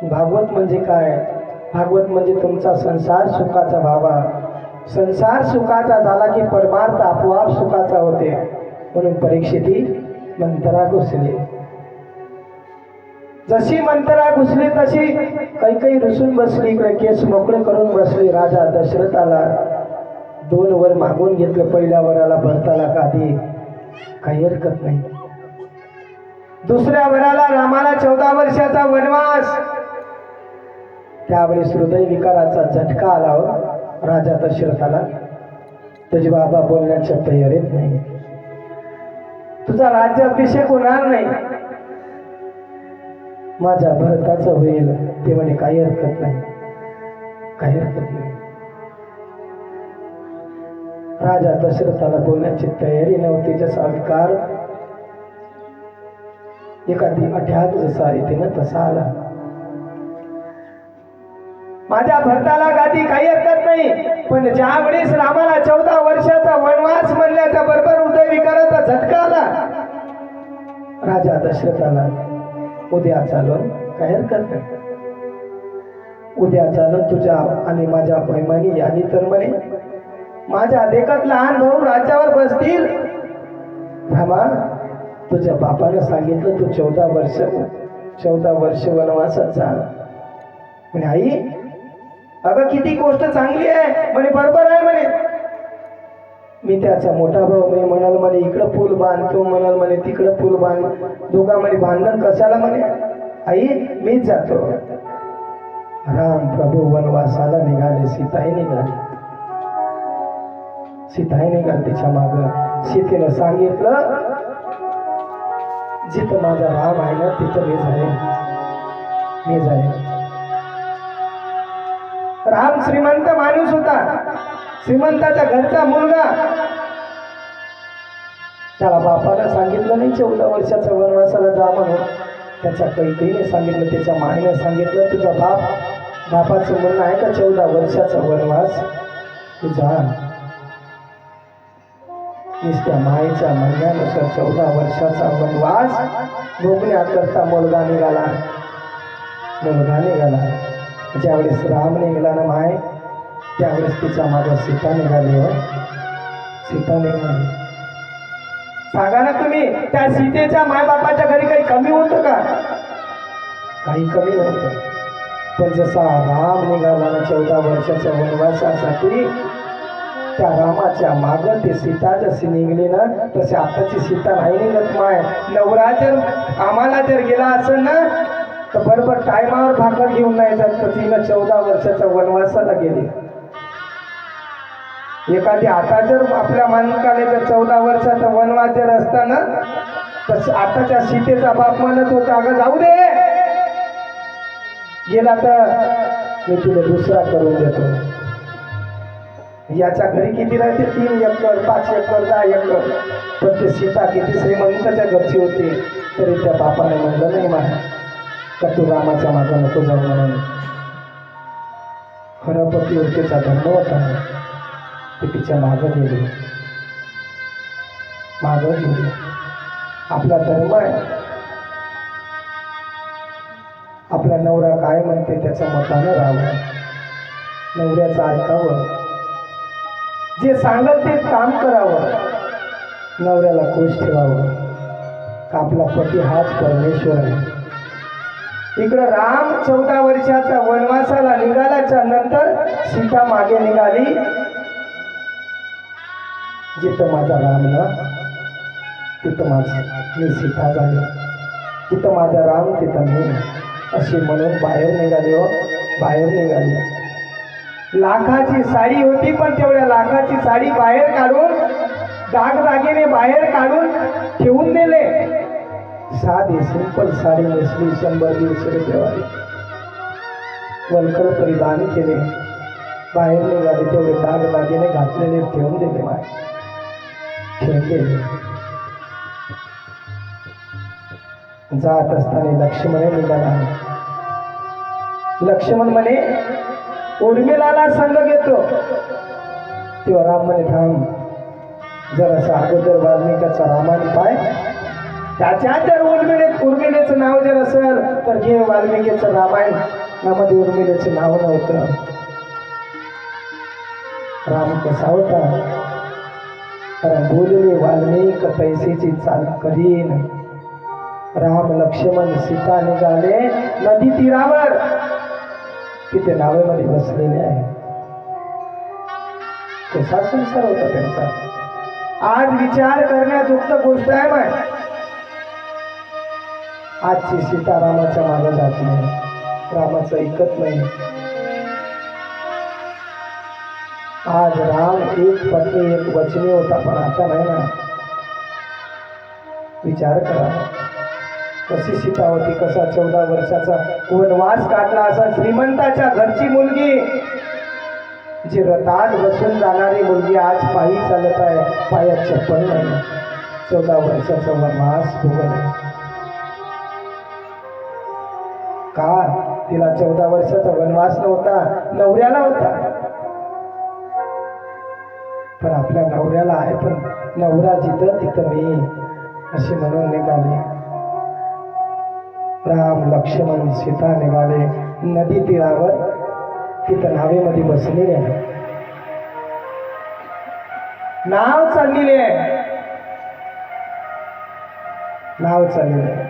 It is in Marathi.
भागवत म्हणजे काय? भागवत म्हणजे तुमचा संसार सुखाचा व्हावा. संसार सुखाचा झाला की परमार्थ आपोआप सुखाचा होते. म्हणून परीक्षिती मंत्रा घुसली. जशी मंत्रा घुसली तशी काही रुसून बसली. इकडे केस मोकळे करून बसली. राजा दशरथाला 2 वर मागून घेतलं. पहिल्या वराला भरताला गादी, काही हरकत नाही. दुसऱ्या वराला रामाला 14 वर्षाचा वनवास. त्यावेळेस हृदय विकाराचा झटका आला हो राजा दशरथाला. तुझे बाबा बोलण्याच्या तयारीत नाही. तुझा राज्याभिषेक होणार नाही. माझ्या भरताचं होईल. ते म्हणे काही हरकत नाही, काही हरकत नाही. राजा दशरथाला बोलण्याची तयारी नव्हती. जसा विकार एखादी अठ्याग जसा येते ना तसा आला. माझ्या भरताला गादी, काही हरकत नाही. पण ज्यावेळेस रामाला 14 वर्षाचा वनवास म्हणल्याच्या बरोबर हृदय विकाराचा झटका आला राजा दशरथाला. उद्या चालून काही हरकत नाही. उद्या चालून तुझ्या आणि माझ्या बैमानी आली तर म्हणे माझ्या देखत लहान भाऊ राज्यावर बसतील. रामा, तुझ्या बापाने सांगितलं तू 14 वर्ष वनवासात जा. म्हणे आई, अगं किती गोष्ट चांगली आहे. म्हणे बरोबर आहे म्हणे. मी त्याचा मोठा भाऊ. मी म्हणाल म्हणे इकडं पूल बांध, तो म्हणाल म्हणे तिकडं पूल बांध. दोघांमध्ये भांडण कशाला म्हणे. आई, मीच जातो. राम प्रभू वनवासाला निघाले. सीताही निघाली. सीताही निघाली तिच्या माग. सीतेनं सांगितलं जिथं माझा राम आहे ना तिथं मी जाईन, मी जाईन. राम श्रीमंत माणूस होता. श्रीमंताच्या घरचा मुलगा. त्याला बापानं सांगितलं नाही 14 वर्षाच्या वनवासाला जा म्हणून. त्याच्या कैकेयीने सांगितलं, त्याच्या माईने सांगितलं तुझा बापाचं म्हणणं आहे का 14 वर्षाचा वनवास तू जा. नुसत्या माईच्या म्हणण्यानुसार 14 वर्षाचा वनवास भोगण्याकरता मुलगा निघाला. ज्यावेळेस राम निघाला ना माय, त्यावेळेस तिच्या मागे सीता निघाली. हो, सीता निघाली. सांगा ना तुम्ही, त्या सीतेच्या मायबापाच्या घरी काही कमी होतं का? काही कमी नव्हतं. पण जसा राम निघाला ना 14 वर्षाच्या वनवासासाठी, त्या रामाच्या माग ते सीता जशी निघली ना तशी आताची सीता नाही निघत माय. नवरा जर कामाला जर गेला असेल ना तर बरोबर टायमावर भाकर घेऊन नाही जात. तर तिनं 14 वर्षाच्या वनवासाला गेली. एखादी आता जर आपल्या माणसाने जर 14 वर्षाचा वनवास जर असता ना तर आताच्या सीतेचा बाप म्हणत होता अगं जाऊ दे, गेला तर मी तुला दुसरा करून देतो. याच्या घरी किती राहते? 3 एकर, 5 एकर, 10 एकर. पण ते सीता किती श्रीमंताच्या घरची होती तरी त्या बापाने म्हणलं नाही मला का तू रामाच्या मागं नको जाऊ म्हणून. खरं पतिव्रतेचा धर्म होता. ते तिच्या मागं गेली. आपला धर्म आहे. आपला नवरा काय म्हणते त्याच्या मतानं राहावं, नवऱ्याचं ऐकावं, जे सांगत ते काम करावं, नवऱ्याला खुश ठेवावं. का आपला पती हाच परमेश्वर आहे. इकडं राम 14 वर्षाचा वनवासाला निघाल्याच्या नंतर सीता मागे निघाली. जिथं माझा राम ना तिथं मी सीता झाली. जिथं माझा राम तिथं मी, अशी म्हणून बाहेर निघाली. हो, बाहेर निघाली. लाखाची साडी होती पण तेवढ्या लाखाची साडी बाहेर काढून दागदागिने बाहेर काढून ठेवून दिले. साधी सिंपल साडी नेसली. 100-150 रुपयेवाली वलकर परिधान केले. बाहेर निघाले. तेवढे दागदागिने घातलेले ठेवून दिले. ठेवून दिले. जात असताना लक्ष्मण निघाला. लक्ष्मण म्हणे उर्मिलाला संग घेतो. तेव्हा राम म्हणे थांब जरासा अगोदर वाल्मिकाचा रामाने पाय त्याच्या जर उर्मिलेचं नाव जर असेल तर घे वाल्मिकीचं रामायण यामध्ये उर्मिलेचं नाव नव्हतं. राम कसा होता? कारण बोलले वाल्मिक पैसेची चाल करीन. राम लक्ष्मण सीता निघाले नदी तीरावर, तिथे नावेमध्ये बसलेले आहे. कसा संसार होता त्यांचा? आज विचार करण्याजोगत गोष्ट आहे. मग आजची सीता रामाच्या मागे जात नाही, रामाचं ऐकत नाही. आज राम एक पत्नी एक वचनी होता, पण आता नाही ना. विचार करा, कशी सीता होती, कसा 14 वर्षाचा वनवास काढला असा. श्रीमंताच्या घरची मुलगी, जी रथात बसून जाणारी मुलगी आज पायी चालत आहे, पायात चप्पल नाही. 14 वर्षाचा वनवास भोगला. का? तिला 14 वर्षाचा वनवास नव्हता, नवऱ्याला होता. पण आपल्या नवऱ्याला आहे, पण नवरा जिथं तिथं मी, असे म्हणून निघाले. राम लक्ष्मण सीता निघाले नदी तीरावर, तिथं नावेमध्ये बसलेले आहे. नाव चाललेले आहे, नाव चाललेले आहे.